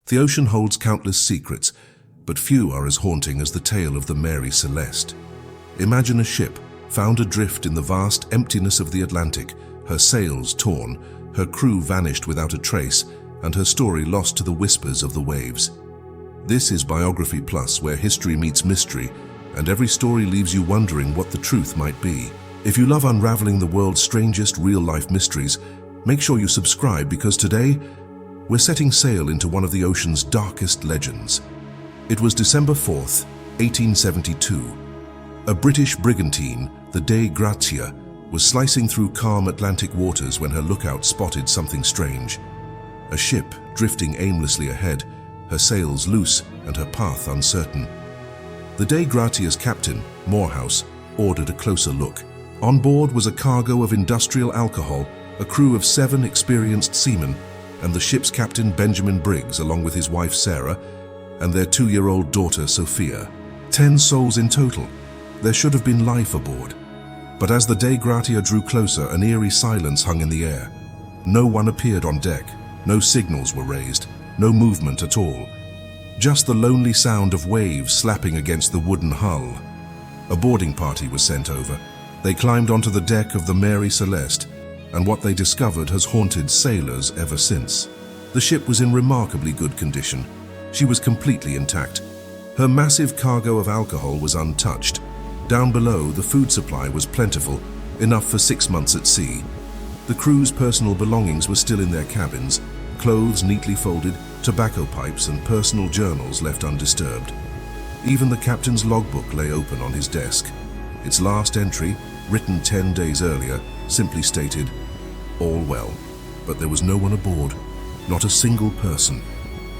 The ocean holds countless secrets, but few are as haunting as the tale of the Mary Celeste. Imagine a ship found adrift in the vast emptiness of the Atlantic, her sails torn, her crew vanished without a trace, and her story lost to the whispers of the waves. This is Biography Plus, where history meets mystery, and every story leaves you wondering what the truth might be. If you love unraveling the world's strangest real-life mysteries, make sure you subscribe, because today we're setting sail into one of the ocean's darkest legends. It was December 4th, 1872. A British brigantine, the Dei Gratia, was slicing through calm Atlantic waters when her lookout spotted something strange. A ship drifting aimlessly ahead, her sails loose and her path uncertain. The Dei Gratia's captain, Morehouse, ordered a closer look. On board was a cargo of industrial alcohol, a crew of 7 experienced seamen, and the ship's captain, Benjamin Briggs, along with his wife Sarah and their 2-year-old daughter Sophia. 10 souls in total. There should have been life aboard. But as the Dei Gratia drew closer, an eerie silence hung in the air. No one appeared on deck. No signals were raised. No movement at all. Just the lonely sound of waves slapping against the wooden hull. A boarding party was sent over. They climbed onto the deck of the Mary Celeste, and what they discovered has haunted sailors ever since. The ship was in remarkably good condition. She was completely intact. Her massive cargo of alcohol was untouched. Down below, the food supply was plentiful, enough for 6 months at sea. The crew's personal belongings were still in their cabins, clothes neatly folded, tobacco pipes and personal journals left undisturbed. Even the captain's logbook lay open on his desk. Its last entry, written 10 days earlier, simply stated, "All well." But there was no one aboard, not a single person.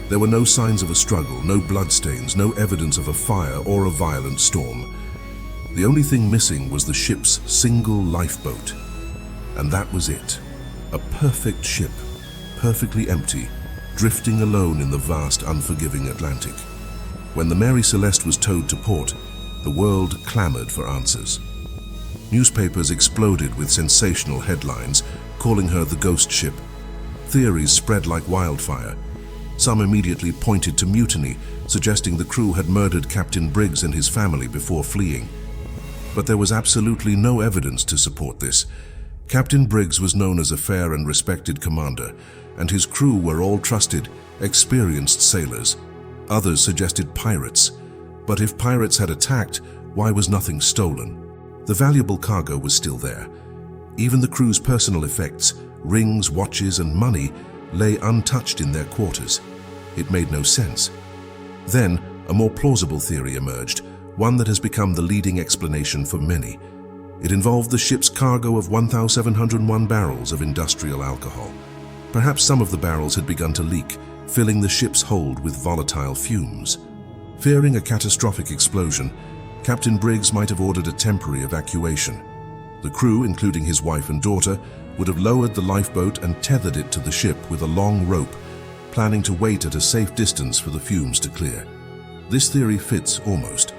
There were no signs of a struggle, no bloodstains, no evidence of a fire or a violent storm. The only thing missing was the ship's single lifeboat. And that was it. A perfect ship, perfectly empty, drifting alone in the vast, unforgiving Atlantic. When the Mary Celeste was towed to port, the world clamored for answers. Newspapers exploded with sensational headlines, calling her the ghost ship. Theories spread like wildfire. Some immediately pointed to mutiny, suggesting the crew had murdered Captain Briggs and his family before fleeing. But there was absolutely no evidence to support this. Captain Briggs was known as a fair and respected commander, and his crew were all trusted, experienced sailors. Others suggested pirates. But if pirates had attacked, why was nothing stolen? The valuable cargo was still there. Even the crew's personal effects, rings, watches, and money, lay untouched in their quarters. It made no sense. Then, a more plausible theory emerged, one that has become the leading explanation for many. It involved the ship's cargo of 1,701 barrels of industrial alcohol. Perhaps some of the barrels had begun to leak, filling the ship's hold with volatile fumes. Fearing a catastrophic explosion, Captain Briggs might have ordered a temporary evacuation. The crew, including his wife and daughter, would have lowered the lifeboat and tethered it to the ship with a long rope, planning to wait at a safe distance for the fumes to clear. This theory fits almost.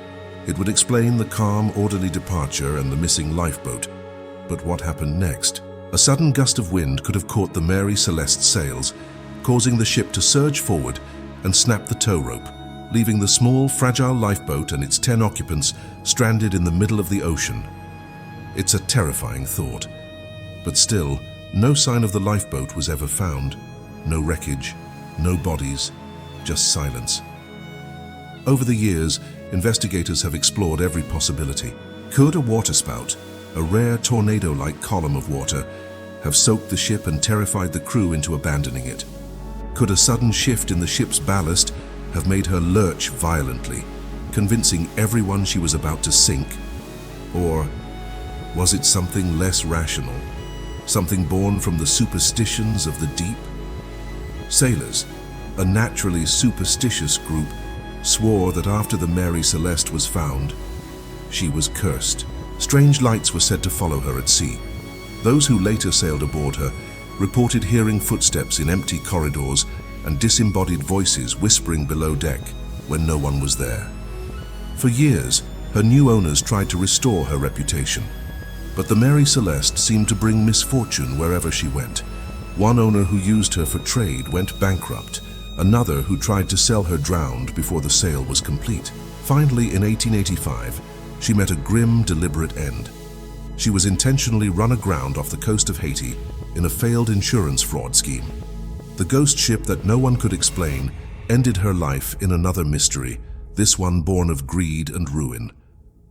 It would explain the calm, orderly departure and the missing lifeboat. But what happened next? A sudden gust of wind could have caught the Mary Celeste's sails, causing the ship to surge forward and snap the tow rope, leaving the small, fragile lifeboat and its 10 occupants stranded in the middle of the ocean. It's a terrifying thought. But still, no sign of the lifeboat was ever found. No wreckage, no bodies, just silence. Over the years, investigators have explored every possibility. Could a waterspout, a rare tornado-like column of water, have soaked the ship and terrified the crew into abandoning it? Could a sudden shift in the ship's ballast have made her lurch violently, convincing everyone she was about to sink? Or was it something less rational, something born from the superstitions of the deep? Sailors, a naturally superstitious group, swore that after the Mary Celeste was found, she was cursed. Strange lights were said to follow her at sea. Those who later sailed aboard her reported hearing footsteps in empty corridors and disembodied voices whispering below deck when no one was there. For years, her new owners tried to restore her reputation. But the Mary Celeste seemed to bring misfortune wherever she went. One owner who used her for trade went bankrupt. Another who tried to sell her drowned before the sale was complete. Finally, in 1885, she met a grim, deliberate end. She was intentionally run aground off the coast of Haiti in a failed insurance fraud scheme. The ghost ship that no one could explain ended her life in another mystery, this one born of greed and ruin.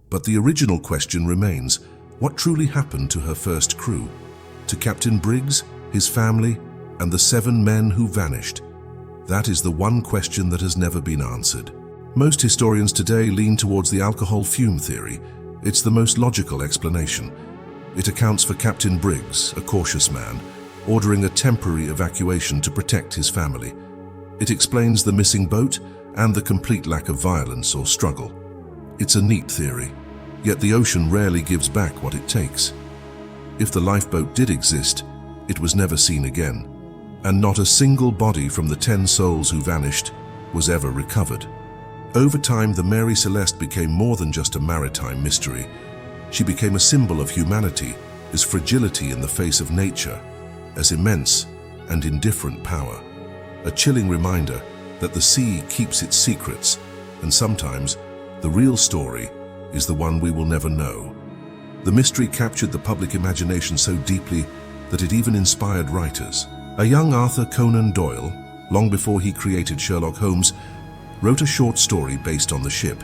But the original question remains, what truly happened to her first crew? To Captain Briggs, his family, and the 7 men who vanished? That is the one question that has never been answered. Most historians today lean towards the alcohol fume theory. It's the most logical explanation. It accounts for Captain Briggs, a cautious man, ordering a temporary evacuation to protect his family. It explains the missing boat and the complete lack of violence or struggle. It's a neat theory, yet the ocean rarely gives back what it takes. If the lifeboat did exist, it was never seen again, and not a single body from the 10 souls who vanished was ever recovered. Over time, the Mary Celeste became more than just a maritime mystery. She became a symbol of humanity, as fragility in the face of nature, as immense and indifferent power. A chilling reminder that the sea keeps its secrets, and sometimes the real story is the one we will never know. The mystery captured the public imagination so deeply that it even inspired writers. A young Arthur Conan Doyle, long before he created Sherlock Holmes, wrote a short story based on the ship,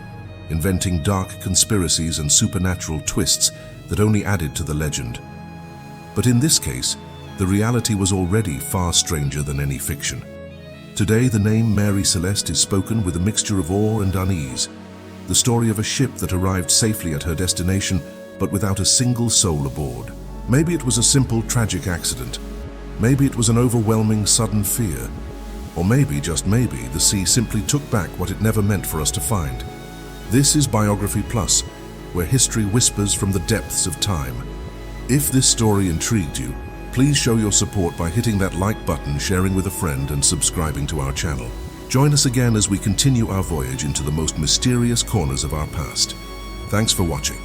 inventing dark conspiracies and supernatural twists that only added to the legend. But in this case, the reality was already far stranger than any fiction. Today, the name Mary Celeste is spoken with a mixture of awe and unease, the story of a ship that arrived safely at her destination, but without a single soul aboard. Maybe it was a simple, tragic accident. Maybe it was an overwhelming, sudden fear. Or maybe, just maybe, the sea simply took back what it never meant for us to find. This is Biography Plus, where history whispers from the depths of time. If this story intrigued you, please show your support by hitting that like button, sharing with a friend, and subscribing to our channel. Join us again as we continue our voyage into the most mysterious corners of our past. Thanks for watching.